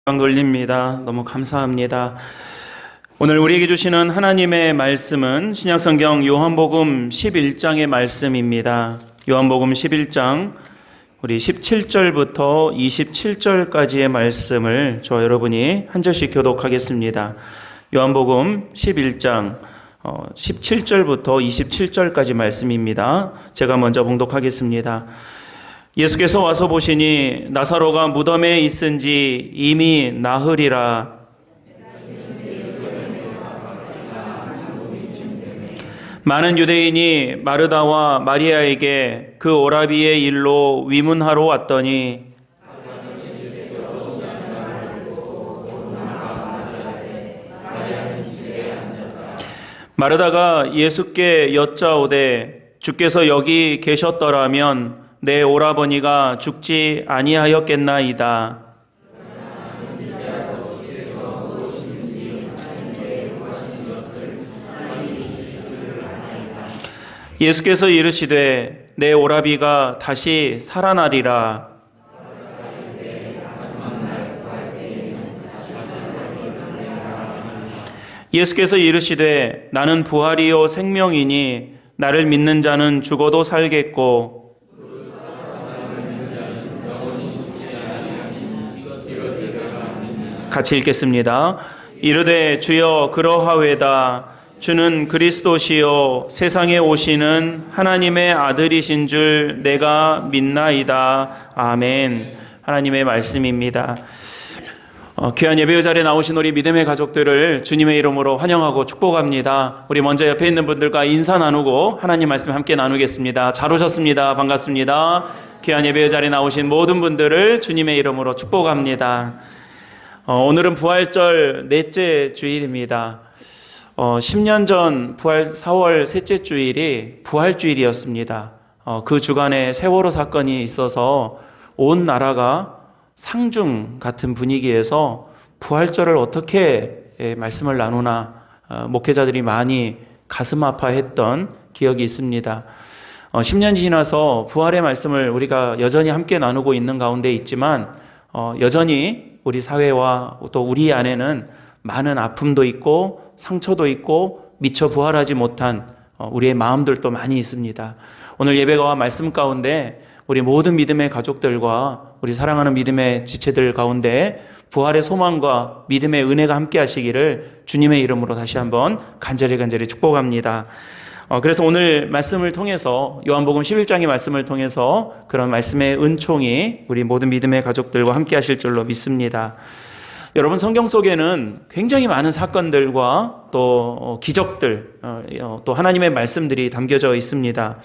영광 돌립니다. 너무 감사합니다. 오늘 우리에게 주시는 하나님의 말씀은 신약성경 요한복음 11장의 말씀입니다. 요한복음 11장 우리 17절부터 27절까지의 말씀을 저와 여러분이 한 절씩 교독하겠습니다. 요한복음 11장 17절부터 27절까지 말씀입니다. 제가 먼저 봉독하겠습니다. 예수께서 와서 보시니 나사로가 무덤에 있은지 이미 나흘이라. 많은 유대인이 마르다와 마리아에게 그 오라비의 일로 위문하러 왔더니 마르다가 예수께 여짜오되 주께서 여기 계셨더라면 내 오라버니가 죽지 아니하였겠나이다. 예수께서 이르시되 내 오라비가 다시 살아나리라. 예수께서 이르시되 나는 부활이요 생명이니 나를 믿는 자는 죽어도 살겠고 같이 읽겠습니다. 이르되 주여 그러하외다. 주는 그리스도시요 세상에 오시는 하나님의 아들이신 줄 내가 믿나이다. 아멘. 하나님의 말씀입니다. 귀한 예배의 자리에 나오신 우리 믿음의 가족들을 주님의 이름으로 환영하고 축복합니다. 우리 먼저 옆에 있는 분들과 인사 나누고 하나님 말씀 함께 나누겠습니다. 잘 오셨습니다. 반갑습니다. 귀한 예배의 자리에 나오신 모든 분들을 주님의 이름으로 축복합니다. 오늘은 부활절 넷째 주일입니다. 10년 전 부활 4월 셋째 주일이 부활주일이었습니다. 그 주간에 세월호 사건이 있어서 온 나라가 상중 같은 분위기에서 부활절을 어떻게 말씀을 나누나 목회자들이 많이 가슴 아파했던 기억이 있습니다. 10년이 지나서 부활의 말씀을 우리가 여전히 함께 나누고 있는 가운데 있지만 여전히 우리 사회와 또 우리 안에는 많은 아픔도 있고 상처도 있고 미처 부활하지 못한 우리의 마음들도 많이 있습니다. 오늘 예배와 말씀 가운데 우리 모든 믿음의 가족들과 우리 사랑하는 믿음의 지체들 가운데 부활의 소망과 믿음의 은혜가 함께 하시기를 주님의 이름으로 다시 한번 간절히 축복합니다. 그래서 오늘 말씀을 통해서 요한복음 11장의 말씀을 통해서 그런 말씀의 은총이 우리 모든 믿음의 가족들과 함께 하실 줄로 믿습니다. 여러분, 성경 속에는 굉장히 많은 사건들과 또 기적들, 또 하나님의 말씀들이 담겨져 있습니다.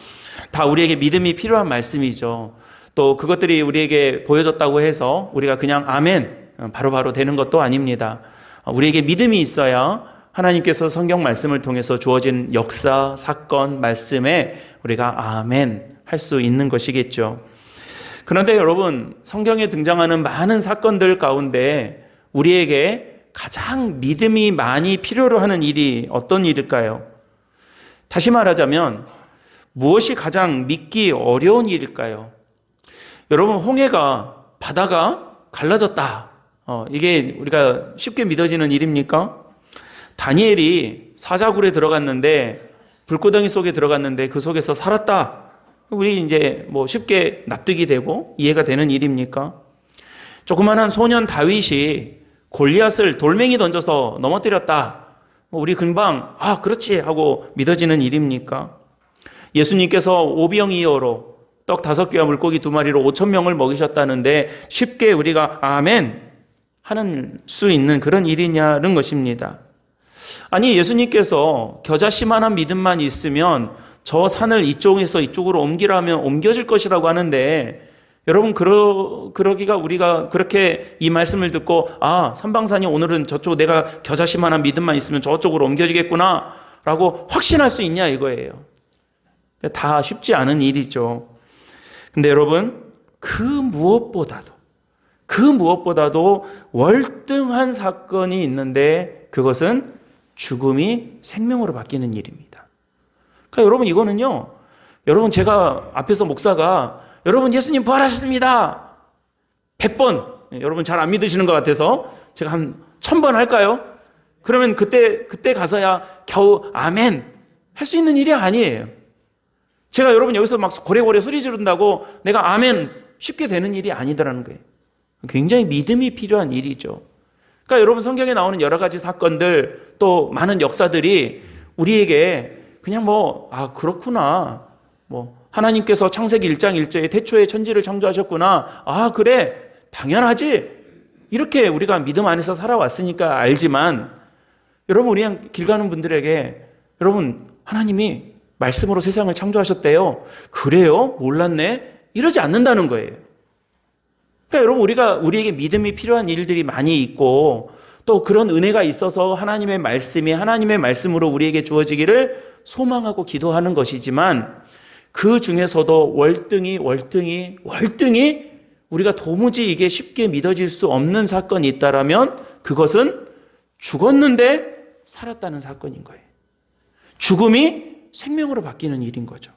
다 우리에게 믿음이 필요한 말씀이죠. 또 그것들이 우리에게 보여졌다고 해서 우리가 그냥 아멘 바로바로 되는 것도 아닙니다. 우리에게 믿음이 있어야 하나님께서 성경 말씀을 통해서 주어진 역사, 사건, 말씀에 우리가 아멘 할 수 있는 것이겠죠. 그런데 여러분, 성경에 등장하는 많은 사건들 가운데 우리에게 가장 믿음이 많이 필요로 하는 일이 어떤 일일까요? 다시 말하자면 무엇이 가장 믿기 어려운 일일까요? 여러분, 바다가 갈라졌다. 이게 우리가 쉽게 믿어지는 일입니까? 다니엘이 사자굴에 들어갔는데 불구덩이 속에 들어갔는데 그 속에서 살았다. 우리 이제 쉽게 납득이 되고 이해가 되는 일입니까? 조그만한 소년 다윗이 골리앗을 돌멩이 던져서 넘어뜨렸다. 우리 금방 그렇지 하고 믿어지는 일입니까? 예수님께서 오병이어로 떡 5개와 물고기 2마리로 5,000명을 먹이셨다는데 쉽게 우리가 아멘 하는 수 있는 그런 일이냐는 것입니다. 아니, 예수님께서 겨자씨만한 믿음만 있으면 저 산을 이쪽에서 이쪽으로 옮기라면 옮겨질 것이라고 하는데 여러분, 그러기가 우리가 그렇게 이 말씀을 듣고 삼방산이 오늘은 저쪽 내가 겨자씨만한 믿음만 있으면 저쪽으로 옮겨지겠구나 라고 확신할 수 있냐 이거예요. 다 쉽지 않은 일이죠. 근데 여러분, 그 무엇보다도 월등한 사건이 있는데 그것은 죽음이 생명으로 바뀌는 일입니다. 그러니까 여러분, 이거는요, 제가 앞에서 목사가 여러분 예수님 부활하셨습니다 100번 여러분 잘 안 믿으시는 것 같아서 제가 한 1000번 할까요? 그러면 그때 가서야 겨우 아멘 할 수 있는 일이 아니에요. 제가 여러분 여기서 막 고래고래 소리 지른다고 내가 아멘 쉽게 되는 일이 아니더라는 거예요. 굉장히 믿음이 필요한 일이죠. 그러니까 여러분 성경에 나오는 여러 가지 사건들 또 많은 역사들이 우리에게 그냥 그렇구나. 하나님께서 창세기 1장 1절에 태초에 천지를 창조하셨구나. 그래. 당연하지. 이렇게 우리가 믿음 안에서 살아왔으니까 알지만 여러분 우리 길 가는 분들에게 여러분 하나님이 말씀으로 세상을 창조하셨대요. 그래요? 몰랐네? 이러지 않는다는 거예요. 그러니까 여러분 우리에게 믿음이 필요한 일들이 많이 있고 또 그런 은혜가 있어서 하나님의 말씀이 하나님의 말씀으로 우리에게 주어지기를 소망하고 기도하는 것이지만 그 중에서도 월등히 우리가 도무지 이게 쉽게 믿어질 수 없는 사건이 있다라면 그것은 죽었는데 살았다는 사건인 거예요. 죽음이 생명으로 바뀌는 일인 거죠.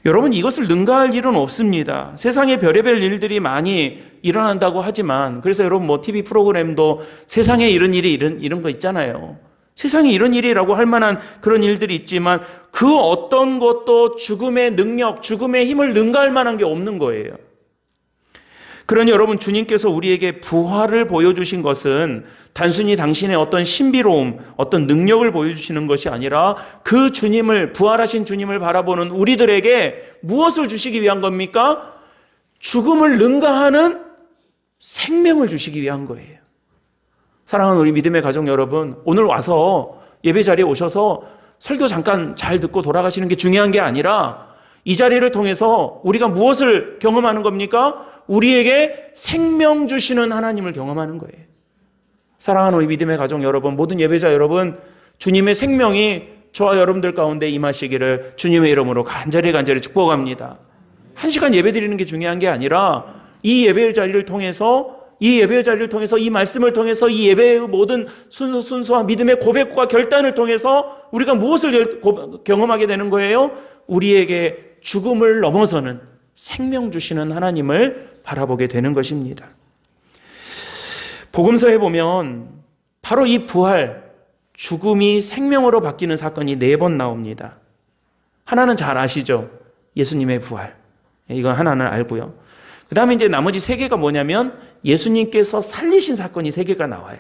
여러분 이것을 능가할 일은 없습니다. 세상에 별의별 일들이 많이 일어난다고 하지만 그래서 여러분 TV 프로그램도 세상에 이런 일이 이런 거 있잖아요. 세상에 이런 일이라고 할 만한 그런 일들이 있지만 그 어떤 것도 죽음의 능력, 죽음의 힘을 능가할 만한 게 없는 거예요. 그러니 여러분 주님께서 우리에게 부활을 보여주신 것은 단순히 당신의 어떤 신비로움, 어떤 능력을 보여주시는 것이 아니라 그 주님을, 부활하신 주님을 바라보는 우리들에게 무엇을 주시기 위한 겁니까? 죽음을 능가하는 생명을 주시기 위한 거예요. 사랑하는 우리 믿음의 가족 여러분, 오늘 와서 예배 자리에 오셔서 설교 잠깐 잘 듣고 돌아가시는 게 중요한 게 아니라 이 자리를 통해서 우리가 무엇을 경험하는 겁니까? 우리에게 생명 주시는 하나님을 경험하는 거예요. 사랑하는 우리 믿음의 가족 여러분, 모든 예배자 여러분, 주님의 생명이 저와 여러분들 가운데 임하시기를 주님의 이름으로 간절히 축복합니다. 1시간 예배 드리는 게 중요한 게 아니라 이 예배 자리를 통해서 이 말씀을 통해서 이 예배의 모든 순수한 믿음의 고백과 결단을 통해서 우리가 무엇을 경험하게 되는 거예요? 우리에게 죽음을 넘어서는 생명 주시는 하나님을 바라보게 되는 것입니다. 복음서에 보면 바로 이 부활, 죽음이 생명으로 바뀌는 사건이 4번 나옵니다. 하나는 잘 아시죠? 예수님의 부활. 이건 하나는 알고요. 그 다음에 이제 나머지 3개가 뭐냐면 예수님께서 살리신 사건이 3개가 나와요.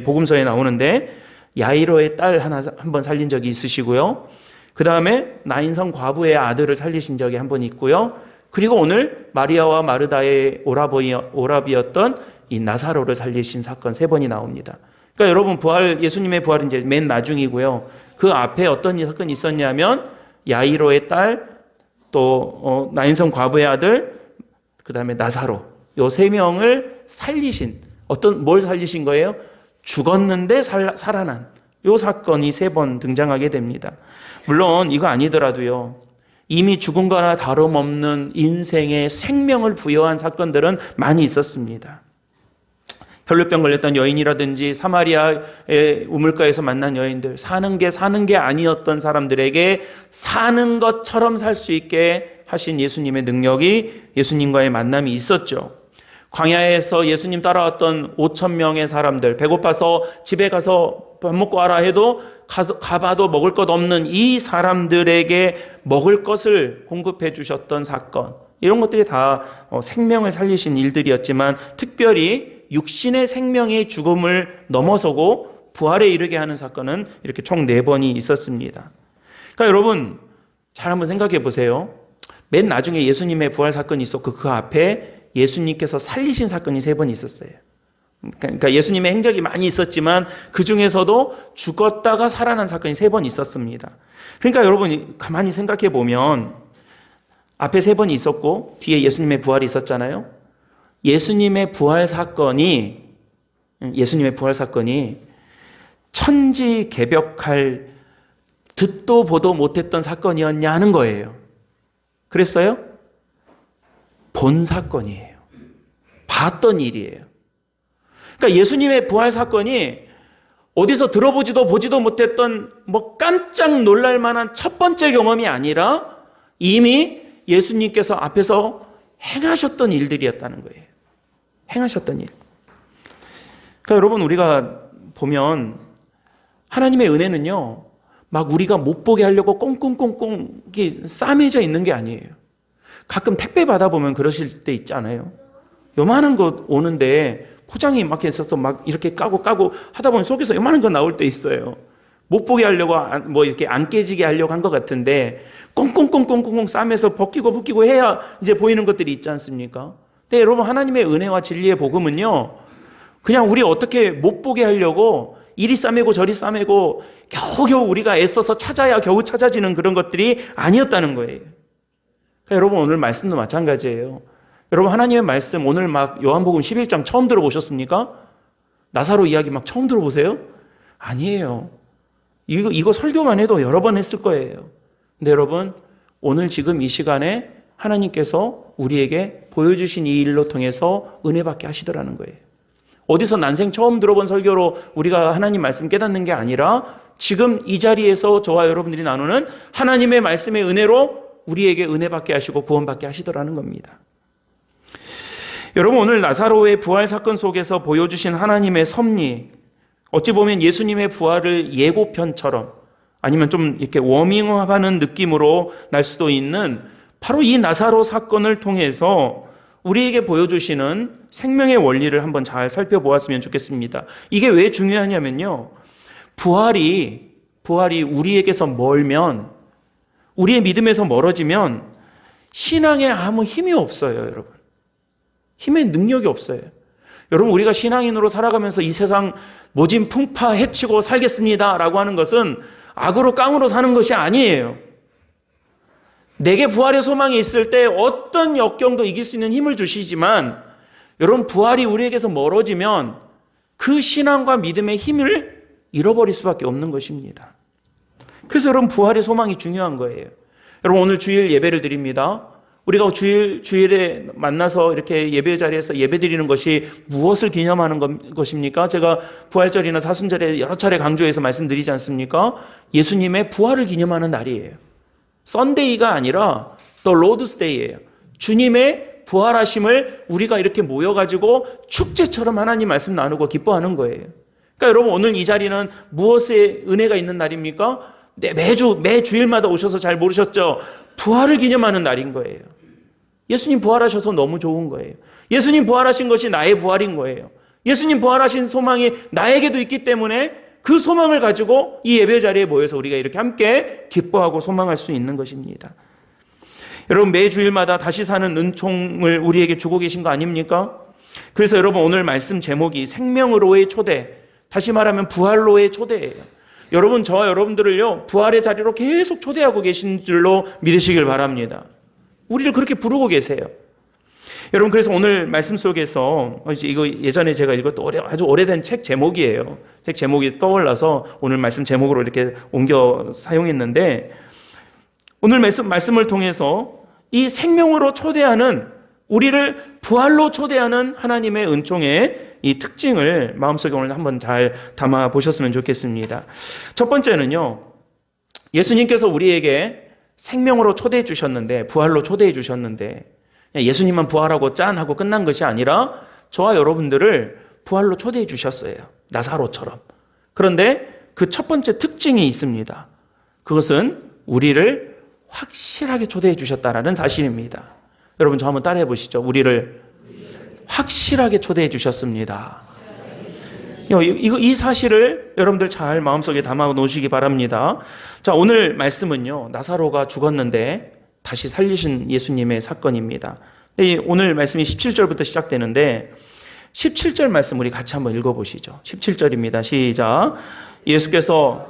복음서에 나오는데 야이로의 딸 한 번 살린 적이 있으시고요. 그 다음에 나인성 과부의 아들을 살리신 적이 한 번 있고요. 그리고 오늘 마리아와 마르다의 오라비였던 이 나사로를 살리신 사건 3번이 나옵니다. 그러니까 여러분 예수님의 부활은 이제 맨 나중이고요. 그 앞에 어떤 사건이 있었냐면 야이로의 딸, 또 나인성 과부의 아들, 그 다음에 나사로, 요 3명을 살리신, 뭘 살리신 거예요? 죽었는데 살아난 요 사건이 3번 등장하게 됩니다. 물론 이거 아니더라도요, 이미 죽음과나 다름없는 인생의 생명을 부여한 사건들은 많이 있었습니다. 혈루병 걸렸던 여인이라든지 사마리아의 우물가에서 만난 여인들, 사는 게 아니었던 사람들에게 사는 것처럼 살 수 있게 하신 예수님의 능력이, 예수님과의 만남이 있었죠. 광야에서 예수님 따라왔던 5,000명의 사람들, 배고파서 집에 가서 밥 먹고 와라 해도 가봐도 먹을 것 없는 이 사람들에게 먹을 것을 공급해 주셨던 사건, 이런 것들이 다 생명을 살리신 일들이었지만 특별히 육신의 생명의 죽음을 넘어서고 부활에 이르게 하는 사건은 이렇게 총 4번이 있었습니다. 그러니까 여러분 잘 한번 생각해 보세요. 맨 나중에 예수님의 부활 사건이 있었고 그 앞에 예수님께서 살리신 사건이 3번 있었어요. 그러니까 예수님의 행적이 많이 있었지만 그 중에서도 죽었다가 살아난 사건이 3번 있었습니다. 그러니까 여러분 가만히 생각해 보면 앞에 3번이 있었고 뒤에 예수님의 부활이 있었잖아요. 예수님의 부활 사건이 천지개벽할 듣도 보도 못했던 사건이었냐는 거예요. 그랬어요? 본 사건이에요. 봤던 일이에요. 그러니까 예수님의 부활 사건이 어디서 들어보지도 보지도 못했던 깜짝 놀랄 만한 첫 번째 경험이 아니라 이미 예수님께서 앞에서 행하셨던 일들이었다는 거예요. 행하셨던 일. 그러니까 여러분, 우리가 보면 하나님의 은혜는요, 막 우리가 못 보게 하려고 꽁꽁꽁꽁 이게 싸매져 있는 게 아니에요. 가끔 택배 받아보면 그러실 때 있잖아요. 요만한 거 오는데 포장이 막 있어서 막 이렇게 까고 하다 보면 속에서 요만한 거 나올 때 있어요. 못 보게 하려고 뭐 이렇게 안 깨지게 하려고 한 것 같은데 꽁꽁꽁꽁꽁 싸매서 벗기고 해야 이제 보이는 것들이 있지 않습니까? 근데 여러분, 하나님의 은혜와 진리의 복음은요, 그냥 우리 어떻게 못 보게 하려고 이리 싸매고 저리 싸매고 겨우겨우 우리가 애써서 찾아야 겨우 찾아지는 그런 것들이 아니었다는 거예요. 그러니까 여러분, 오늘 말씀도 마찬가지예요. 여러분, 하나님의 말씀 오늘 막 요한복음 11장 처음 들어보셨습니까? 나사로 이야기 막 처음 들어보세요? 아니에요. 이거 설교만 해도 여러 번 했을 거예요. 근데 여러분, 오늘 지금 이 시간에 하나님께서 우리에게 보여주신 이 일로 통해서 은혜 받게 하시더라는 거예요. 어디서 난생 처음 들어본 설교로 우리가 하나님 말씀 깨닫는 게 아니라 지금 이 자리에서 저와 여러분들이 나누는 하나님의 말씀의 은혜로 우리에게 은혜 받게 하시고 구원 받게 하시더라는 겁니다. 여러분, 오늘 나사로의 부활 사건 속에서 보여주신 하나님의 섭리, 어찌 보면 예수님의 부활을 예고편처럼 아니면 좀 이렇게 워밍업하는 느낌으로 날 수도 있는 바로 이 나사로 사건을 통해서 우리에게 보여주시는 생명의 원리를 한번 잘 살펴보았으면 좋겠습니다. 이게 왜 중요하냐면요, 부활이 우리에게서 멀면, 우리의 믿음에서 멀어지면 신앙에 아무 힘이 없어요, 여러분. 힘의 능력이 없어요. 여러분, 우리가 신앙인으로 살아가면서 이 세상 모진 풍파 해치고 살겠습니다라고 하는 것은 악으로 깡으로 사는 것이 아니에요. 내게 부활의 소망이 있을 때 어떤 역경도 이길 수 있는 힘을 주시지만, 여러분, 부활이 우리에게서 멀어지면 그 신앙과 믿음의 힘을 잃어버릴 수밖에 없는 것입니다. 그래서 여러분, 부활의 소망이 중요한 거예요. 여러분, 오늘 주일 예배를 드립니다. 우리가 주일에 만나서 이렇게 예배 자리에서 예배 드리는 것이 무엇을 기념하는 것입니까? 제가 부활절이나 사순절에 여러 차례 강조해서 말씀드리지 않습니까? 예수님의 부활을 기념하는 날이에요. 썬데이가 아니라 더 로드스데이예요. 주님의 부활하심을 우리가 이렇게 모여가지고 축제처럼 하나님 말씀 나누고 기뻐하는 거예요. 그러니까 여러분, 오늘 이 자리는 무엇의 은혜가 있는 날입니까? 매 주일마다 오셔서 잘 모르셨죠? 부활을 기념하는 날인 거예요. 예수님 부활하셔서 너무 좋은 거예요. 예수님 부활하신 것이 나의 부활인 거예요. 예수님 부활하신 소망이 나에게도 있기 때문에 그 소망을 가지고 이 예배 자리에 모여서 우리가 이렇게 함께 기뻐하고 소망할 수 있는 것입니다. 여러분, 매 주일마다 다시 사는 은총을 우리에게 주고 계신 거 아닙니까? 그래서 여러분, 오늘 말씀 제목이 생명으로의 초대, 다시 말하면 부활로의 초대예요. 여러분, 저와 여러분들을요, 부활의 자리로 계속 초대하고 계신 줄로 믿으시길 바랍니다. 우리를 그렇게 부르고 계세요. 여러분, 그래서 오늘 말씀 속에서, 이거 예전에 제가 읽었던 아주 오래된 책 제목이에요. 책 제목이 떠올라서 오늘 말씀 제목으로 이렇게 옮겨 사용했는데, 오늘 말씀을 통해서 이 생명으로 초대하는, 우리를 부활로 초대하는 하나님의 은총의 이 특징을 마음속에 오늘 한번 잘 담아 보셨으면 좋겠습니다. 첫 번째는요, 예수님께서 우리에게 생명으로 초대해 주셨는데, 부활로 초대해 주셨는데, 예수님만 부활하고 짠 하고 끝난 것이 아니라 저와 여러분들을 부활로 초대해 주셨어요. 나사로처럼. 그런데 그 첫 번째 특징이 있습니다. 그것은 우리를 확실하게 초대해 주셨다라는 사실입니다. 여러분, 저 한번 따라해 보시죠. 우리를 확실하게 초대해 주셨습니다. 이 사실을 여러분들 잘 마음속에 담아 놓으시기 바랍니다. 자, 오늘 말씀은요, 나사로가 죽었는데 다시 살리신 예수님의 사건입니다. 오늘 말씀이 17절부터 시작되는데 17절 말씀 우리 같이 한번 읽어보시죠. 17절입니다. 시작. 예수께서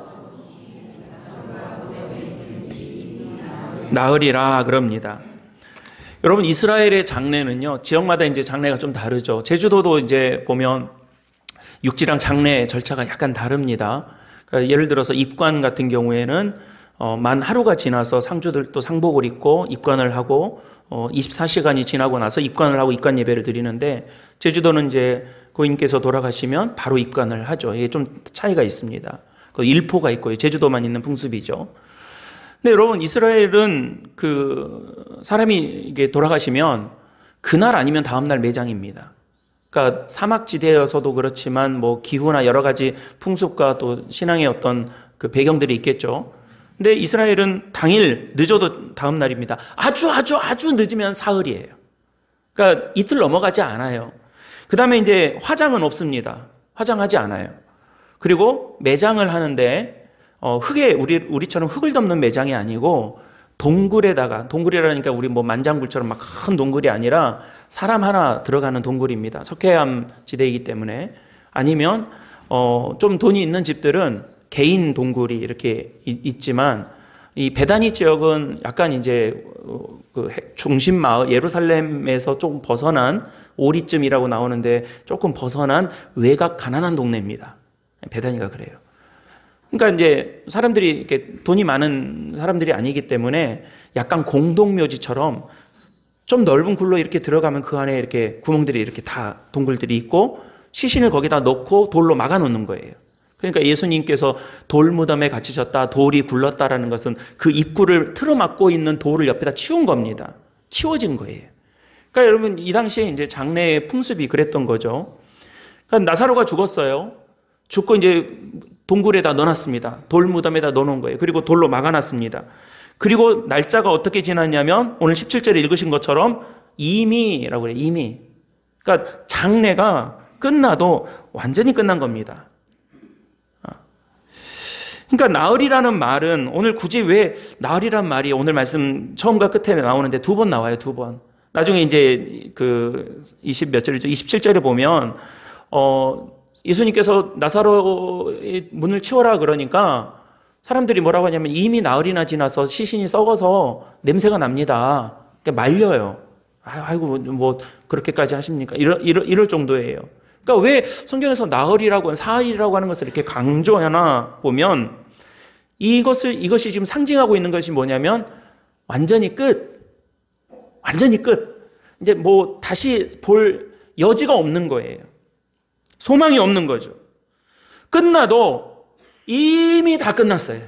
나으리라 그럽니다. 여러분, 이스라엘의 장례는요, 지역마다 이제 장례가 좀 다르죠. 제주도도 이제 보면 육지랑 장례 절차가 약간 다릅니다. 그러니까 예를 들어서 입관 같은 경우에는 만 하루가 지나서 상주들도 상복을 입고 입관을 하고 24시간이 지나고 나서 입관을 하고 입관 예배를 드리는데, 제주도는 이제 고인께서 돌아가시면 바로 입관을 하죠. 이게 좀 차이가 있습니다. 그 일포가 있고요. 제주도만 있는 풍습이죠. 근데 여러분, 이스라엘은 그 사람이 이게 돌아가시면 그날 아니면 다음 날 매장입니다. 그러니까 사막지대여서도 그렇지만 뭐 기후나 여러 가지 풍습과 또 신앙의 어떤 그 배경들이 있겠죠. 근데 이스라엘은 당일 늦어도 다음 날입니다. 아주 늦으면 사흘이에요. 그러니까 이틀 넘어가지 않아요. 그 다음에 이제 화장은 없습니다. 화장하지 않아요. 그리고 매장을 하는데 흙에 우리처럼 흙을 덮는 매장이 아니고 동굴이라니까 우리 뭐 만장굴처럼 막 큰 동굴이 아니라 사람 하나 들어가는 동굴입니다. 석회암 지대이기 때문에. 아니면 좀 돈이 있는 집들은 개인 동굴이 이렇게 있지만 이 베다니 지역은 약간 이제 그 중심 마을 예루살렘에서 조금 벗어난 오리쯤이라고 나오는데 조금 벗어난 외곽 가난한 동네입니다. 베다니가 그래요. 그러니까 이제 사람들이 이렇게 돈이 많은 사람들이 아니기 때문에 약간 공동묘지처럼 좀 넓은 굴로 이렇게 들어가면 그 안에 이렇게 구멍들이 이렇게 다 동굴들이 있고 시신을 거기다 넣고 돌로 막아 놓는 거예요. 그러니까 예수님께서 돌 무덤에 갇히셨다, 돌이 굴렀다라는 것은 그 입구를 틀어막고 있는 돌을 옆에다 치운 겁니다. 치워진 거예요. 그러니까 여러분 이 당시에 이제 장례의 풍습이 그랬던 거죠. 그러니까 나사로가 죽었어요. 죽고 이제 동굴에다 넣어놨습니다. 돌 무덤에다 넣어놓은 거예요. 그리고 돌로 막아놨습니다. 그리고 날짜가 어떻게 지났냐면 오늘 17절에 읽으신 것처럼 이미라고 그래요. 이미. 그러니까 장례가 끝나도 완전히 끝난 겁니다. 그러니까 나흘이라는 말은 오늘 굳이 왜 나흘이란 말이 오늘 말씀 처음과 끝에 나오는데 두 번 나와요. 두 번. 나중에 이제 그 20 몇 절이죠. 27절에 보면 예수님께서 나사로의 문을 치워라 그러니까 사람들이 뭐라고 하냐면 이미 나흘이나 지나서 시신이 썩어서 냄새가 납니다. 그러니까 말려요. 아이고 뭐 그렇게까지 하십니까? 이럴 정도예요. 그러니까 왜 성경에서 나흘이라고 사흘이라고 하는 것을 이렇게 강조하나 보면 이것이 지금 상징하고 있는 것이 뭐냐면 완전히 끝. 이제 뭐 다시 볼 여지가 없는 거예요. 소망이 없는 거죠. 끝나도 이미 다 끝났어요.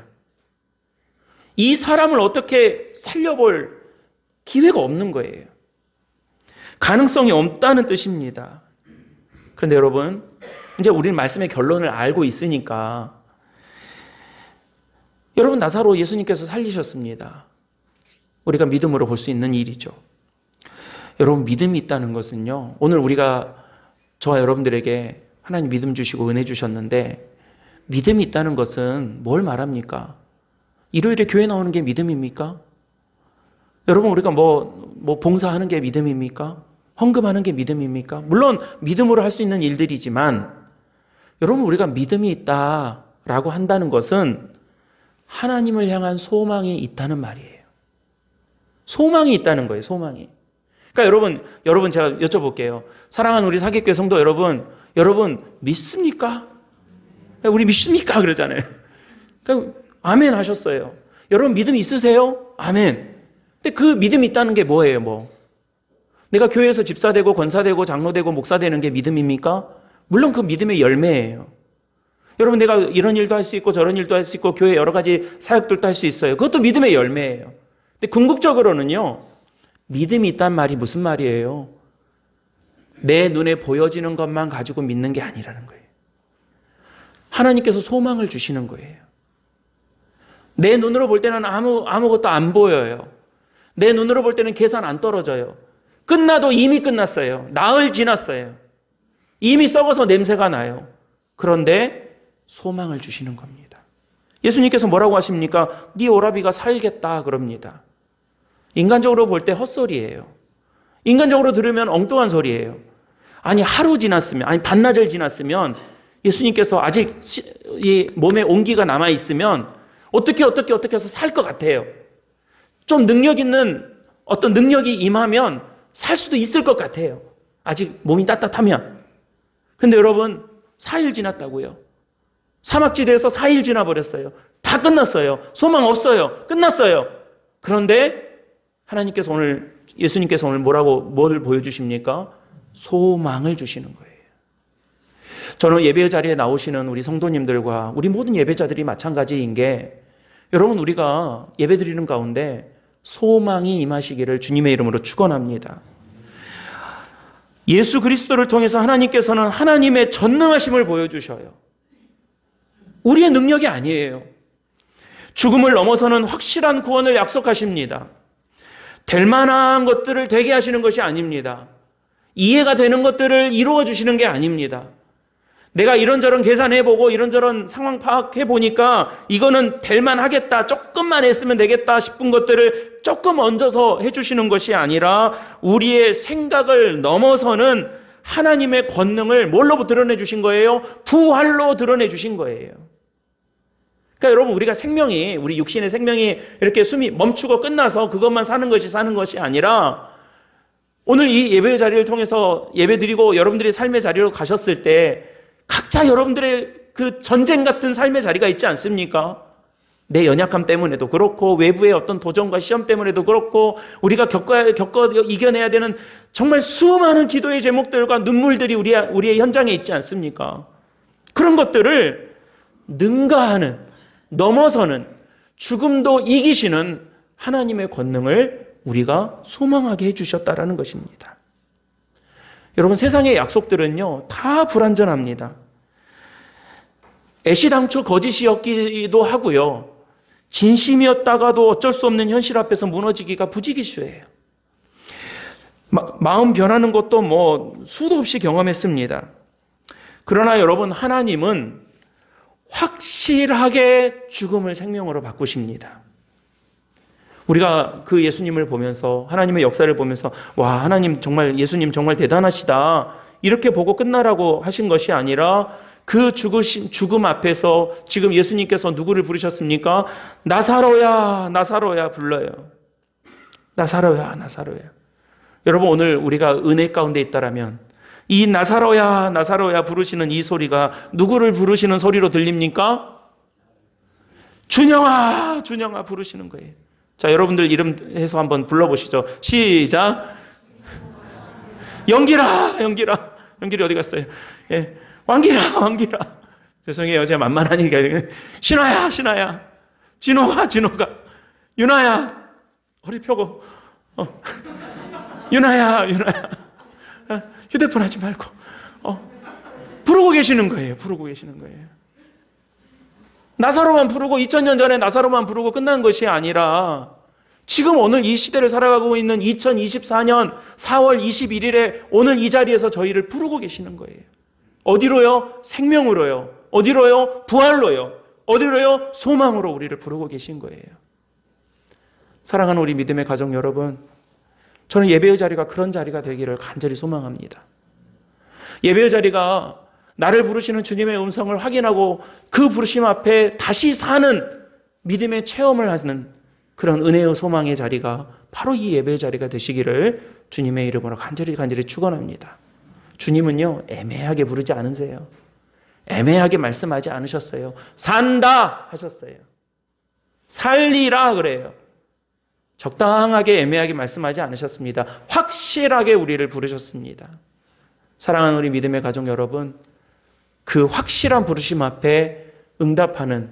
이 사람을 어떻게 살려볼 기회가 없는 거예요. 가능성이 없다는 뜻입니다. 그런데 여러분, 이제 우리는 말씀의 결론을 알고 있으니까 여러분 나사로 예수님께서 살리셨습니다. 우리가 믿음으로 볼 수 있는 일이죠. 여러분 믿음이 있다는 것은요. 오늘 우리가 저와 여러분들에게 하나님 믿음 주시고 은혜 주셨는데 믿음이 있다는 것은 뭘 말합니까? 일요일에 교회 나오는 게 믿음입니까? 여러분 우리가 뭐 봉사하는 게 믿음입니까? 헌금하는 게 믿음입니까? 물론 믿음으로 할 수 있는 일들이지만 여러분 우리가 믿음이 있다라고 한다는 것은 하나님을 향한 소망이 있다는 말이에요. 소망이 있다는 거예요. 소망이. 그러니까 여러분 제가 여쭤볼게요. 사랑하는 우리 사기교회 성도 여러분 믿습니까? 우리 믿습니까? 그러잖아요. 그러니까 아멘 하셨어요. 여러분 믿음 있으세요? 아멘. 근데 그 믿음이 있다는 게 뭐예요? 내가 교회에서 집사되고 권사되고 장로되고 목사되는 게 믿음입니까? 물론 그 믿음의 열매예요. 여러분 내가 이런 일도 할 수 있고 저런 일도 할 수 있고 교회 여러 가지 사역들도 할 수 있어요. 그것도 믿음의 열매예요. 근데 궁극적으로는요. 믿음이 있단 말이 무슨 말이에요? 내 눈에 보여지는 것만 가지고 믿는 게 아니라는 거예요. 하나님께서 소망을 주시는 거예요. 내 눈으로 볼 때는 아무것도 안 보여요. 내 눈으로 볼 때는 계산 안 떨어져요. 끝나도 이미 끝났어요. 나흘 지났어요. 이미 썩어서 냄새가 나요. 그런데 소망을 주시는 겁니다. 예수님께서 뭐라고 하십니까? 네 오라비가 살겠다 그럽니다. 인간적으로 볼 때 헛소리예요. 인간적으로 들으면 엉뚱한 소리예요. 아니 하루 지났으면, 아니 반나절 지났으면 예수님께서 아직 이 몸에 온기가 남아있으면 어떻게 해서 살 것 같아요. 좀 능력 있는 어떤 능력이 임하면 살 수도 있을 것 같아요. 아직 몸이 따뜻하면. 근데 여러분 4일 지났다고요. 사막지대에서 4일 지나버렸어요. 다 끝났어요. 소망 없어요. 끝났어요. 그런데 예수님께서 오늘 뭘 보여주십니까? 소망을 주시는 거예요. 저는 예배 자리에 나오시는 우리 성도님들과 우리 모든 예배자들이 마찬가지인 게 여러분 우리가 예배 드리는 가운데 소망이 임하시기를 주님의 이름으로 축원합니다. 예수 그리스도를 통해서 하나님께서는 하나님의 전능하심을 보여주셔요. 우리의 능력이 아니에요. 죽음을 넘어서는 확실한 구원을 약속하십니다. 될 만한 것들을 되게 하시는 것이 아닙니다. 이해가 되는 것들을 이루어 주시는 게 아닙니다. 내가 이런저런 계산해보고 이런저런 상황 파악해보니까 이거는 될 만하겠다, 조금만 했으면 되겠다 싶은 것들을 조금 얹어서 해주시는 것이 아니라 우리의 생각을 넘어서는 하나님의 권능을 뭘로 드러내 주신 거예요? 부활로 드러내 주신 거예요. 그러니까 여러분, 우리가 생명이, 우리 육신의 생명이 이렇게 숨이 멈추고 끝나서 그것만 사는 것이 아니라 오늘 이 예배 자리를 통해서 예배 드리고 여러분들이 삶의 자리로 가셨을 때 각자 여러분들의 그 전쟁 같은 삶의 자리가 있지 않습니까? 내 연약함 때문에도 그렇고 외부의 어떤 도전과 시험 때문에도 그렇고 우리가 겪어 이겨내야 되는 정말 수많은 기도의 제목들과 눈물들이 우리의 현장에 있지 않습니까? 그런 것들을 능가하는, 넘어서는, 죽음도 이기시는 하나님의 권능을 우리가 소망하게 해주셨다라는 것입니다. 여러분, 세상의 약속들은요, 다 불완전합니다. 애시당초 거짓이었기도 하고요. 진심이었다가도 어쩔 수 없는 현실 앞에서 무너지기가 부지기수예요. 마음 변하는 것도 수도 없이 경험했습니다. 그러나 여러분, 하나님은 확실하게 죽음을 생명으로 바꾸십니다. 우리가 그 예수님을 보면서, 하나님의 역사를 보면서 와, 하나님 정말, 예수님 정말 대단하시다, 이렇게 보고 끝나라고 하신 것이 아니라 그 죽음 앞에서 지금 예수님께서 누구를 부르셨습니까? 나사로야, 나사로야 불러요. 나사로야, 나사로야. 여러분, 오늘 우리가 은혜 가운데 있다라면 이 나사로야, 나사로야 부르시는 이 소리가 누구를 부르시는 소리로 들립니까? 준영아, 준영아 부르시는 거예요. 자, 여러분들 이름 해서 한번 불러보시죠. 시작. 영기라, 영기라. 영길이 어디 갔어요? 예. 왕기라, 왕기라. 죄송해요. 제가 만만하니까. 신화야, 신화야. 진호가, 진호가. 윤아야. 허리 펴고. 윤아야, 윤아야. 휴대폰 하지 말고. 부르고 계시는 거예요. 부르고 계시는 거예요. 나사로만 부르고 2000년 전에 나사로만 부르고 끝난 것이 아니라 지금 오늘 이 시대를 살아가고 있는 2024년 4월 21일에 오늘 이 자리에서 저희를 부르고 계시는 거예요. 어디로요? 생명으로요. 어디로요? 부활로요. 어디로요? 소망으로 우리를 부르고 계신 거예요. 사랑하는 우리 믿음의 가족 여러분, 저는 예배의 자리가 그런 자리가 되기를 간절히 소망합니다. 예배의 자리가 나를 부르시는 주님의 음성을 확인하고 그 부르심 앞에 다시 사는 믿음의 체험을 하는 그런 은혜의 소망의 자리가 바로 이 예배의 자리가 되시기를 주님의 이름으로 간절히 축원합니다. 주님은요, 애매하게 부르지 않으세요. 애매하게 말씀하지 않으셨어요. 산다 하셨어요. 살리라 그래요. 적당하게 애매하게 말씀하지 않으셨습니다. 확실하게 우리를 부르셨습니다. 사랑하는 우리 믿음의 가족 여러분, 그 확실한 부르심 앞에 응답하는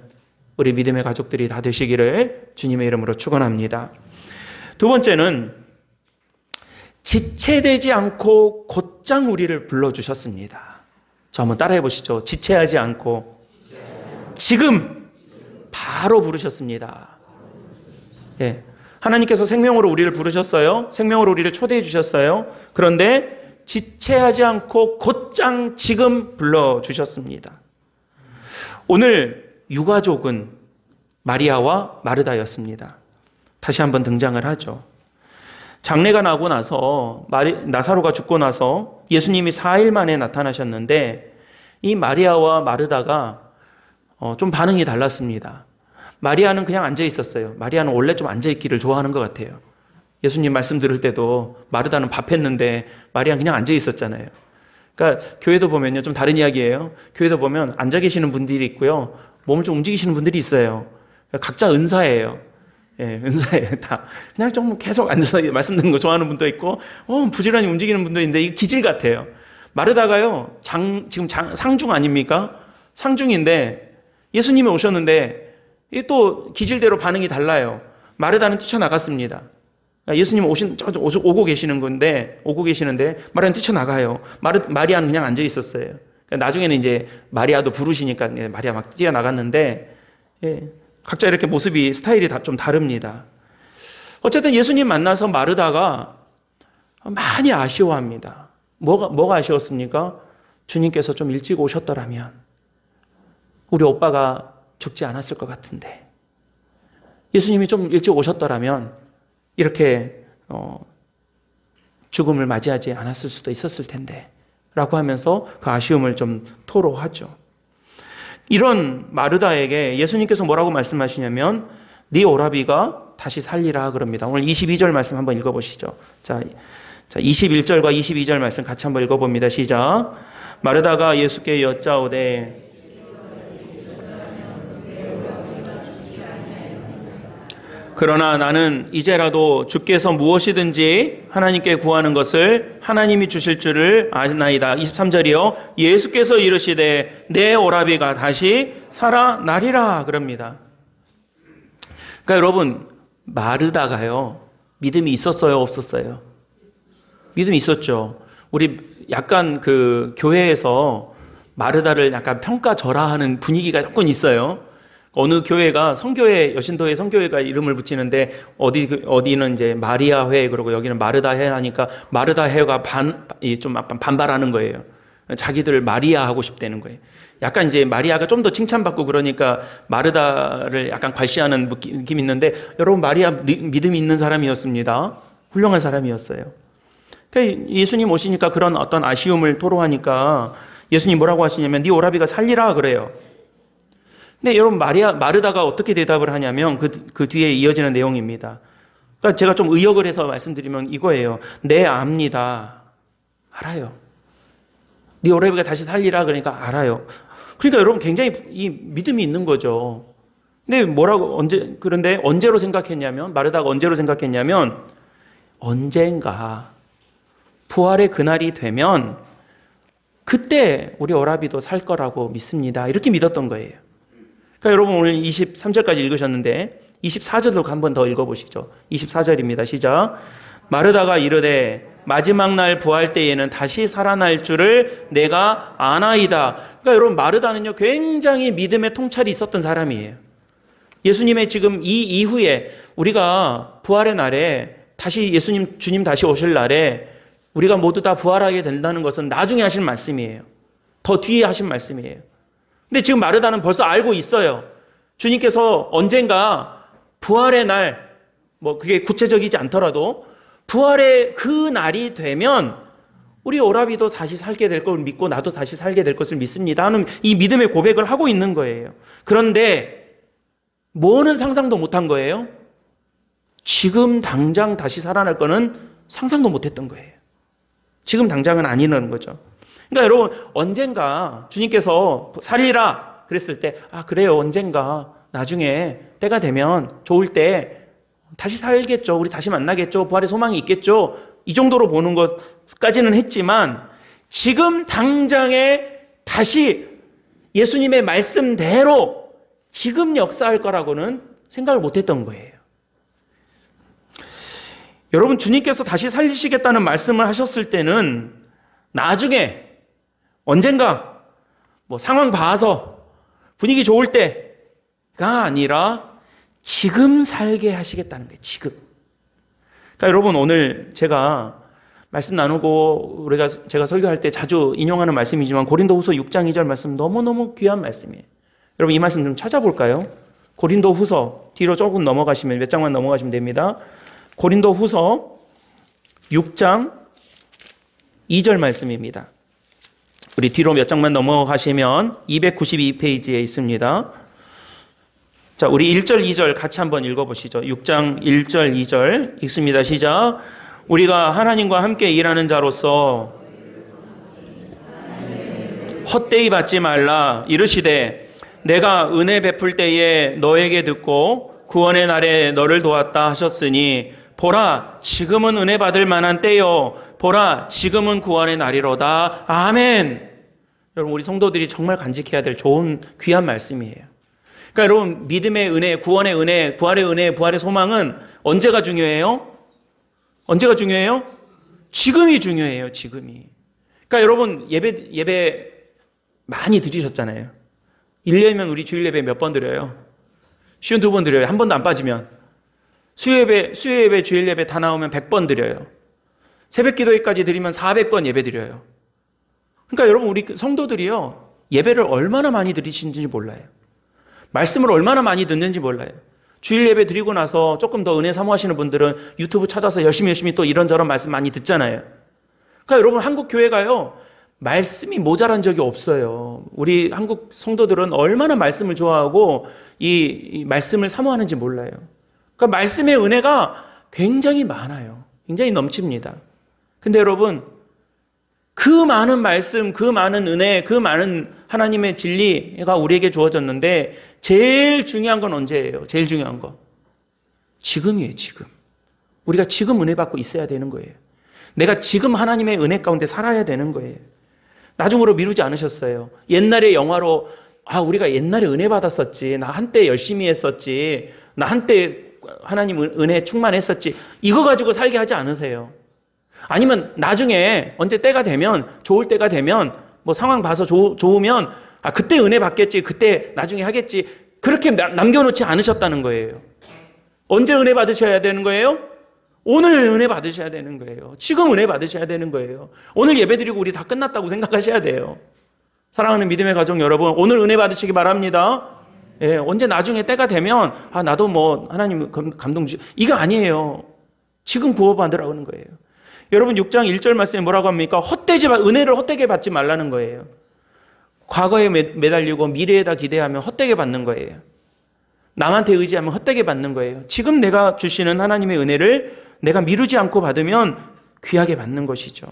우리 믿음의 가족들이 다 되시기를 주님의 이름으로 축원합니다. 두 번째는 지체되지 않고 곧장 우리를 불러주셨습니다. 저 한번 따라해 보시죠. 지체하지 않고 지금 바로 부르셨습니다. 예. 하나님께서 생명으로 우리를 부르셨어요. 생명으로 우리를 초대해 주셨어요. 그런데 지체하지 않고 곧장 지금 불러주셨습니다. 오늘 유가족은 마리아와 마르다였습니다. 다시 한번 등장을 하죠. 장례가 나고 나서 나사로가 죽고 나서 예수님이 4일 만에 나타나셨는데 이 마리아와 마르다가 좀 반응이 달랐습니다. 마리아는 그냥 앉아 있었어요. 마리아는 원래 좀 앉아 있기를 좋아하는 것 같아요. 예수님 말씀 들을 때도 마르다는 밥했는데 마리아는 그냥 앉아 있었잖아요. 그러니까 교회도 보면요, 좀 다른 이야기예요. 교회도 보면 앉아 계시는 분들이 있고요, 몸을 좀 움직이시는 분들이 있어요. 각자 은사예요. 예, 은사예요. 다 그냥 좀 계속 앉아서 말씀 듣는 거 좋아하는 분도 있고, 부지런히 움직이는 분도 있는데 이게 기질 같아요. 마르다가요, 지금 상중 아닙니까? 상중인데 예수님이 오셨는데 또 기질대로 반응이 달라요. 마르다는 뛰쳐나갔습니다. 예수님 오고 계시는데 마리아는 뛰쳐나가요. 마리아는 그냥 앉아 있었어요. 나중에는 이제 마리아도 부르시니까 마리아 막 뛰어나갔는데, 각자 이렇게 모습이, 스타일이 좀 다릅니다. 어쨌든 예수님 만나서 마르다가 많이 아쉬워합니다. 뭐가 아쉬웠습니까? 주님께서 좀 일찍 오셨더라면 우리 오빠가 죽지 않았을 것 같은데, 예수님이 좀 일찍 오셨더라면 이렇게 죽음을 맞이하지 않았을 수도 있었을 텐데 라고 하면서 그 아쉬움을 좀 토로하죠. 이런 마르다에게 예수님께서 뭐라고 말씀하시냐면 네 오라비가 다시 살리라 그럽니다. 오늘 22절 말씀 한번 읽어보시죠. 자, 21절과 22절 말씀 같이 한번 읽어봅니다. 시작. 마르다가 예수께 여짜오되 그러나 나는 이제라도 주께서 무엇이든지 하나님께 구하는 것을 하나님이 주실 줄을 아나이다. 23절이요. 예수께서 이르시되 내 오라비가 다시 살아나리라 그럽니다. 그러니까 여러분, 마르다가요, 믿음이 있었어요, 없었어요? 믿음이 있었죠. 우리 약간 그 교회에서 마르다를 약간 평가절하하는 분위기가 조금 있어요. 어느 교회가 성교회, 여신도회 성교회가 이름을 붙이는데 어디는 이제 마리아회 그러고 여기는 마르다회 하니까 마르다회가 좀 반발하는 거예요. 자기들 마리아 하고 싶다는 거예요. 약간 이제 마리아가 좀 더 칭찬받고 그러니까 마르다를 약간 괄시하는 느낌이 있는데, 여러분, 마리아 믿음이 있는 사람이었습니다. 훌륭한 사람이었어요. 그러니까 예수님 오시니까 그런 어떤 아쉬움을 토로하니까 예수님 뭐라고 하시냐면 네 오라비가 살리라 그래요. 근데 여러분, 마르다가 어떻게 대답을 하냐면 그 뒤에 이어지는 내용입니다. 그러니까 제가 좀 의역을 해서 말씀드리면 이거예요. 네, 압니다. 알아요. 네 오라비가 다시 살리라 그러니까 알아요. 그러니까 여러분 굉장히 이 믿음이 있는 거죠. 근데 그런데 언제로 생각했냐면, 마르다가 언제로 생각했냐면 언젠가 부활의 그날이 되면 그때 우리 오라비도 살 거라고 믿습니다. 이렇게 믿었던 거예요. 그러니까 여러분 오늘 23절까지 읽으셨는데 24절도 한 번 더 읽어보시죠. 24절입니다. 시작. 마르다가 이르되 마지막 날 부활 때에는 다시 살아날 줄을 내가 아나이다. 그러니까 여러분, 마르다는요 굉장히 믿음의 통찰이 있었던 사람이에요. 예수님의 지금 이 이후에 우리가 부활의 날에 다시 주님 다시 오실 날에 우리가 모두 다 부활하게 된다는 것은 나중에 하신 말씀이에요. 더 뒤에 하신 말씀이에요. 근데 지금 마르다는 벌써 알고 있어요. 주님께서 언젠가 부활의 날, 그게 구체적이지 않더라도 부활의 그 날이 되면 우리 오라비도 다시 살게 될 걸 믿고 나도 다시 살게 될 것을 믿습니다 하는 이 믿음의 고백을 하고 있는 거예요. 그런데 뭐는 상상도 못한 거예요? 지금 당장 다시 살아날 거는 상상도 못했던 거예요. 지금 당장은 아니라는 거죠. 그러니까 여러분, 언젠가 주님께서 살리라 그랬을 때, 그래요, 언젠가 나중에 때가 되면 좋을 때 다시 살겠죠. 우리 다시 만나겠죠. 부활의 소망이 있겠죠. 이 정도로 보는 것까지는 했지만 지금 당장에 다시 예수님의 말씀대로 지금 역사할 거라고는 생각을 못했던 거예요. 여러분, 주님께서 다시 살리시겠다는 말씀을 하셨을 때는 나중에 언젠가 상황 봐서 분위기 좋을 때가 아니라 지금 살게 하시겠다는 거예요. 지금. 그러니까 여러분, 오늘 제가 말씀 나누고 제가 설교할 때 자주 인용하는 말씀이지만 고린도후서 6장 2절 말씀 너무너무 귀한 말씀이에요. 여러분, 이 말씀 좀 찾아볼까요? 고린도후서 뒤로 조금 넘어가시면 몇 장만 넘어가시면 됩니다. 고린도후서 6장 2절 말씀입니다. 우리 뒤로 몇 장만 넘어가시면 292페이지에 있습니다. 자, 우리 1절, 2절 같이 한번 읽어보시죠. 6장 1절, 2절 읽습니다. 시작. 우리가 하나님과 함께 일하는 자로서 헛되이 받지 말라. 이르시되 내가 은혜 베풀 때에 너에게 듣고 구원의 날에 너를 도왔다 하셨으니 보라, 지금은 은혜 받을 만한 때요. 보라, 지금은 구원의 날이로다. 아멘. 여러분, 우리 성도들이 정말 간직해야 될 좋은 귀한 말씀이에요. 그러니까 여러분, 믿음의 은혜, 구원의 은혜, 부활의 은혜, 부활의 소망은 언제가 중요해요? 언제가 중요해요? 지금이 중요해요. 지금이. 그러니까 여러분 예배 많이 드리셨잖아요. 1년이면 우리 주일 예배 몇 번 드려요? 52번 드려요. 한 번도 안 빠지면. 수요예배, 주일 예배 다 나오면 100번 드려요. 새벽 기도회까지 드리면 400번 예배 드려요. 그러니까 여러분 우리 성도들이요. 예배를 얼마나 많이 드리시는지 몰라요. 말씀을 얼마나 많이 듣는지 몰라요. 주일 예배 드리고 나서 조금 더 은혜 사모하시는 분들은 유튜브 찾아서 열심히 또 이런저런 말씀 많이 듣잖아요. 그러니까 여러분 한국 교회가요. 말씀이 모자란 적이 없어요. 우리 한국 성도들은 얼마나 말씀을 좋아하고 이 말씀을 사모하는지 몰라요. 그러니까 말씀의 은혜가 굉장히 많아요. 굉장히 넘칩니다. 근데 여러분 그 많은 말씀, 그 많은 은혜, 그 많은 하나님의 진리가 우리에게 주어졌는데 제일 중요한 건 언제예요? 제일 중요한 거. 지금이에요, 지금. 우리가 지금 은혜 받고 있어야 되는 거예요. 내가 지금 하나님의 은혜 가운데 살아야 되는 거예요. 나중으로 미루지 않으셨어요. 옛날에 영화로 우리가 옛날에 은혜 받았었지. 나 한때 열심히 했었지. 나 한때 하나님 은혜 충만했었지. 이거 가지고 살게 하지 않으세요. 아니면 나중에 언제 때가 되면 좋을 때가 되면 뭐 상황 봐서 좋으면 그때 은혜 받겠지. 그때 나중에 하겠지. 그렇게 남겨놓지 않으셨다는 거예요. 언제 은혜 받으셔야 되는 거예요? 오늘 은혜 받으셔야 되는 거예요. 지금 은혜 받으셔야 되는 거예요. 오늘 예배드리고 우리 다 끝났다고 생각하셔야 돼요. 사랑하는 믿음의 가족 여러분, 오늘 은혜 받으시기 바랍니다. 예, 언제 나중에 때가 되면 나도 뭐 하나님 감동 주시 이거 아니에요. 지금 구원받으라고 하는 거예요. 여러분 6장 1절 말씀에 뭐라고 합니까? 은혜를 헛되게 받지 말라는 거예요. 과거에 매달리고 미래에다 기대하면 헛되게 받는 거예요. 남한테 의지하면 헛되게 받는 거예요. 지금 내가 주시는 하나님의 은혜를 내가 미루지 않고 받으면 귀하게 받는 것이죠.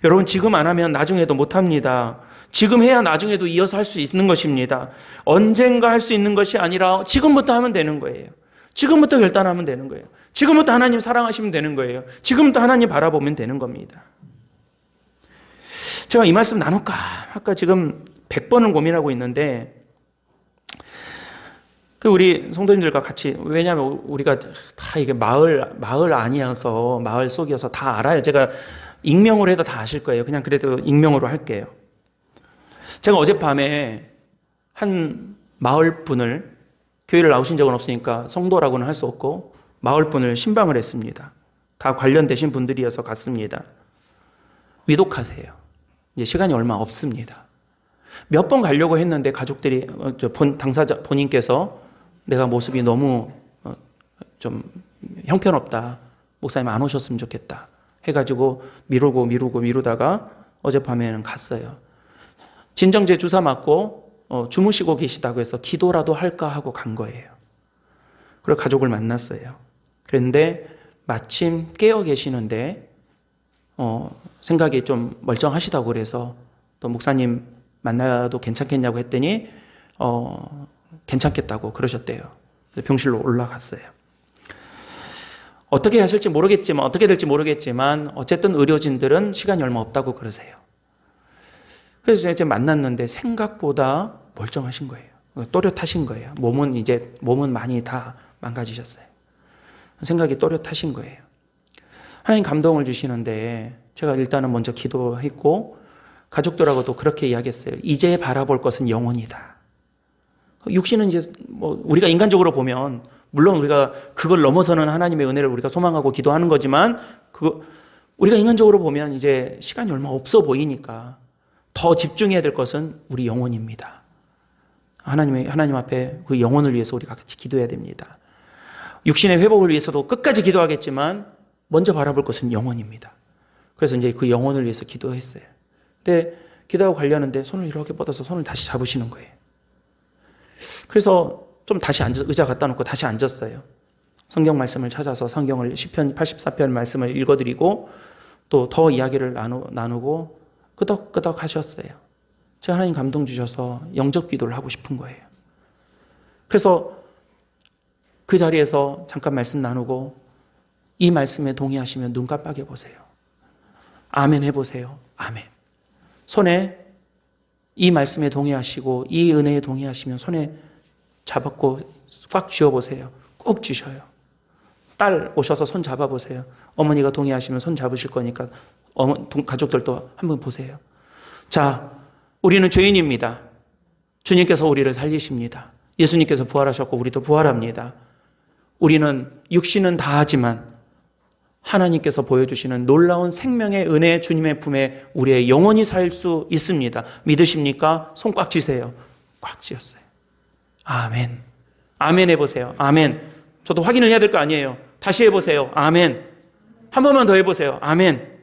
여러분 지금 안 하면 나중에도 못합니다. 지금 해야 나중에도 이어서 할 수 있는 것입니다. 언젠가 할 수 있는 것이 아니라 지금부터 하면 되는 거예요. 지금부터 결단하면 되는 거예요. 지금부터 하나님 사랑하시면 되는 거예요. 지금부터 하나님 바라보면 되는 겁니다. 제가 이 말씀 나눌까? 아까 지금 100번을 고민하고 있는데 우리 성도님들과 같이, 왜냐하면 우리가 다 이게 마을 아니어서, 마을 속이어서 다 알아요. 제가 익명으로 해도 다 아실 거예요. 그냥 그래도 익명으로 할게요. 제가 어젯밤에 한 마을 분을, 교회를 나오신 적은 없으니까 성도라고는 할 수 없고, 마을 분을 신방을 했습니다. 다 관련되신 분들이어서 갔습니다. 위독하세요. 이제 시간이 얼마 없습니다. 몇 번 가려고 했는데 가족들이, 당사자 본인께서 내가 모습이 너무 좀 형편없다. 목사님 안 오셨으면 좋겠다. 해가지고 미루다가 어젯밤에는 갔어요. 진정제 주사 맞고 주무시고 계시다고 해서 기도라도 할까 하고 간 거예요. 그리고 가족을 만났어요. 그런데 마침 깨어 계시는데 생각이 좀 멀쩡하시다고 그래서 또 목사님 만나도 괜찮겠냐고 했더니 괜찮겠다고 그러셨대요. 병실로 올라갔어요. 어떻게 하실지 모르겠지만, 어떻게 될지 모르겠지만 어쨌든 의료진들은 시간이 얼마 없다고 그러세요. 그래서 이제 만났는데 생각보다 멀쩡하신 거예요. 또렷하신 거예요. 몸은 많이 다 망가지셨어요. 생각이 또렷하신 거예요. 하나님 감동을 주시는데 제가 일단은 먼저 기도했고 가족들하고도 그렇게 이야기했어요. 이제 바라볼 것은 영혼이다. 육신은 이제 우리가 인간적으로 보면 물론 우리가 그걸 넘어서는 하나님의 은혜를 우리가 소망하고 기도하는 거지만 우리가 인간적으로 보면 이제 시간이 얼마 없어 보이니까 더 집중해야 될 것은 우리 영혼입니다. 하나님 앞에 그 영혼을 위해서 우리가 같이 기도해야 됩니다. 육신의 회복을 위해서도 끝까지 기도하겠지만 먼저 바라볼 것은 영혼입니다. 그래서 이제 그 영혼을 위해서 기도했어요. 근데 기도하고 가려는데 손을 이렇게 뻗어서 손을 다시 잡으시는 거예요. 그래서 좀 다시 의자 갖다 놓고 다시 앉았어요. 성경 말씀을 찾아서 성경을 시편 84편 말씀을 읽어드리고 또 더 이야기를 나누고 끄덕끄덕 하셨어요. 제가 하나님 감동 주셔서 영접 기도를 하고 싶은 거예요. 그래서 그 자리에서 잠깐 말씀 나누고 이 말씀에 동의하시면 눈 깜빡여 보세요. 아멘 해보세요. 아멘. 손에 이 말씀에 동의하시고 이 은혜에 동의하시면 손에 잡았고 꽉 쥐어보세요. 꼭 주셔요. 딸 오셔서 손 잡아보세요. 어머니가 동의하시면 손 잡으실 거니까 가족들도 한번 보세요. 자, 우리는 죄인입니다. 주님께서 우리를 살리십니다. 예수님께서 부활하셨고 우리도 부활합니다. 우리는 육신은 다하지만 하나님께서 보여주시는 놀라운 생명의 은혜 주님의 품에 우리의 영혼이 살 수 있습니다. 믿으십니까? 손 꽉 쥐세요. 꽉 쥐었어요. 아멘. 아멘 해보세요. 아멘. 저도 확인을 해야 될 거 아니에요. 다시 해보세요. 아멘. 한 번만 더 해보세요. 아멘.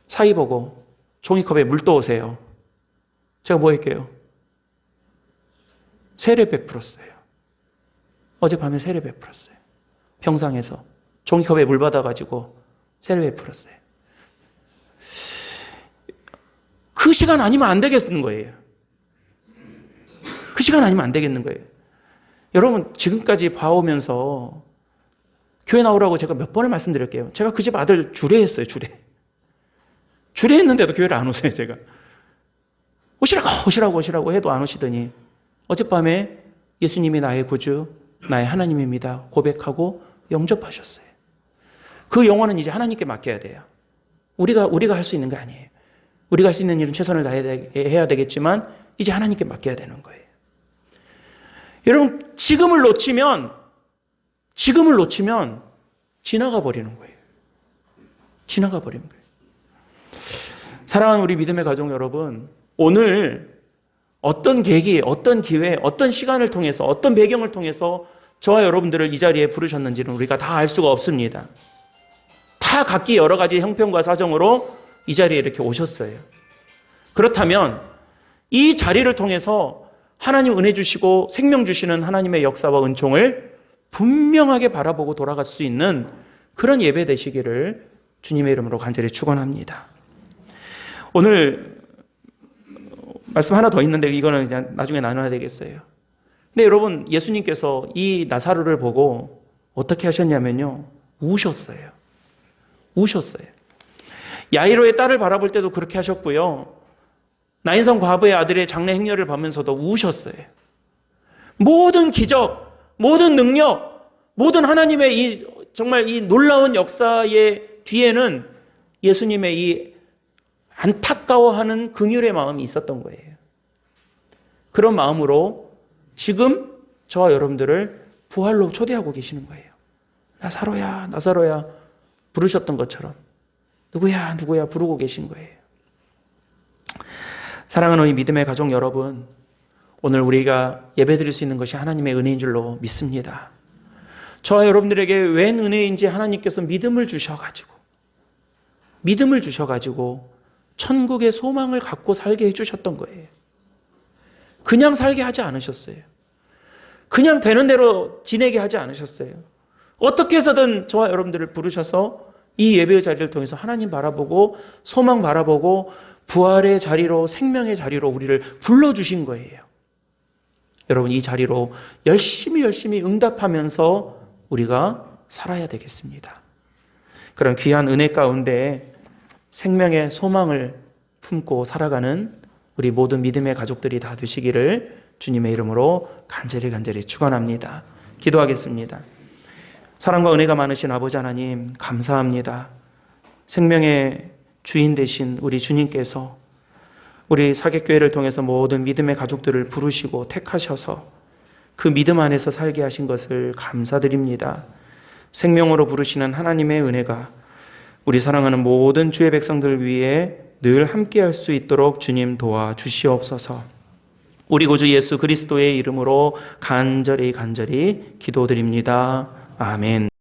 사이 보고 종이컵에 물 떠오세요. 제가 뭐 할게요? 세례 베풀었어요. 어젯밤에 세례 베풀었어요. 평상에서 종이컵에 물 받아가지고 세례 베풀었어요. 그 시간 아니면 안 되겠는 거예요. 그 시간 아니면 안 되겠는 거예요. 여러분 지금까지 봐오면서 교회 나오라고 제가 몇 번을 말씀드렸게요. 제가 그 집 아들 주례했어요. 주례했는데도 교회를 안 오세요. 제가 오시라고 해도 안 오시더니 어젯밤에 예수님이 나의 구주, 나의 하나님입니다 고백하고 영접하셨어요. 그 영혼은 이제 하나님께 맡겨야 돼요. 우리가 할 수 있는 게 아니에요. 우리가 할 수 있는 일은 최선을 다해야 되겠지만 이제 하나님께 맡겨야 되는 거예요. 여러분 지금을 놓치면 지나가 버리는 거예요. 지나가 버리는 거예요. 사랑하는 우리 믿음의 가족 여러분, 오늘 어떤 계기, 어떤 기회, 어떤 시간을 통해서, 어떤 배경을 통해서 저와 여러분들을 이 자리에 부르셨는지는 우리가 다 알 수가 없습니다. 다 각기 여러 가지 형편과 사정으로 이 자리에 이렇게 오셨어요. 그렇다면 이 자리를 통해서 하나님 은혜 주시고 생명 주시는 하나님의 역사와 은총을 분명하게 바라보고 돌아갈 수 있는 그런 예배 되시기를 주님의 이름으로 간절히 축원합니다. 오늘 말씀 하나 더 있는데 이거는 그냥 나중에 나눠야 되겠어요. 근데 여러분 예수님께서 이 나사로를 보고 어떻게 하셨냐면요. 우셨어요. 야이로의 딸을 바라볼 때도 그렇게 하셨고요. 나인성 과부의 아들의 장례 행렬을 보면서도 우셨어요. 모든 기적, 모든 능력, 모든 하나님의 정말 이 놀라운 역사의 뒤에는 예수님의 이 안타까워하는 긍휼의 마음이 있었던 거예요. 그런 마음으로 지금 저와 여러분들을 부활로 초대하고 계시는 거예요. 나사로야 부르셨던 것처럼 누구야 부르고 계신 거예요. 사랑하는 우리 믿음의 가족 여러분, 오늘 우리가 예배드릴 수 있는 것이 하나님의 은혜인 줄로 믿습니다. 저와 여러분들에게 웬 은혜인지 하나님께서 믿음을 주셔가지고 천국의 소망을 갖고 살게 해주셨던 거예요. 그냥 살게 하지 않으셨어요. 그냥 되는 대로 지내게 하지 않으셨어요. 어떻게 해서든 저와 여러분들을 부르셔서 이 예배의 자리를 통해서 하나님 바라보고 소망 바라보고 부활의 자리로 생명의 자리로 우리를 불러주신 거예요. 여러분 이 자리로 열심히 응답하면서 우리가 살아야 되겠습니다. 그런 귀한 은혜 가운데 생명의 소망을 품고 살아가는 우리 모든 믿음의 가족들이 다 되시기를 주님의 이름으로 간절히 축원합니다. 기도하겠습니다. 사랑과 은혜가 많으신 아버지 하나님 감사합니다. 생명의 주인 되신 우리 주님께서 우리 사객교회를 통해서 모든 믿음의 가족들을 부르시고 택하셔서 그 믿음 안에서 살게 하신 것을 감사드립니다. 생명으로 부르시는 하나님의 은혜가 우리 사랑하는 모든 주의 백성들 위해 늘 함께할 수 있도록 주님 도와주시옵소서. 우리 구주 예수 그리스도의 이름으로 간절히 기도드립니다. 아멘.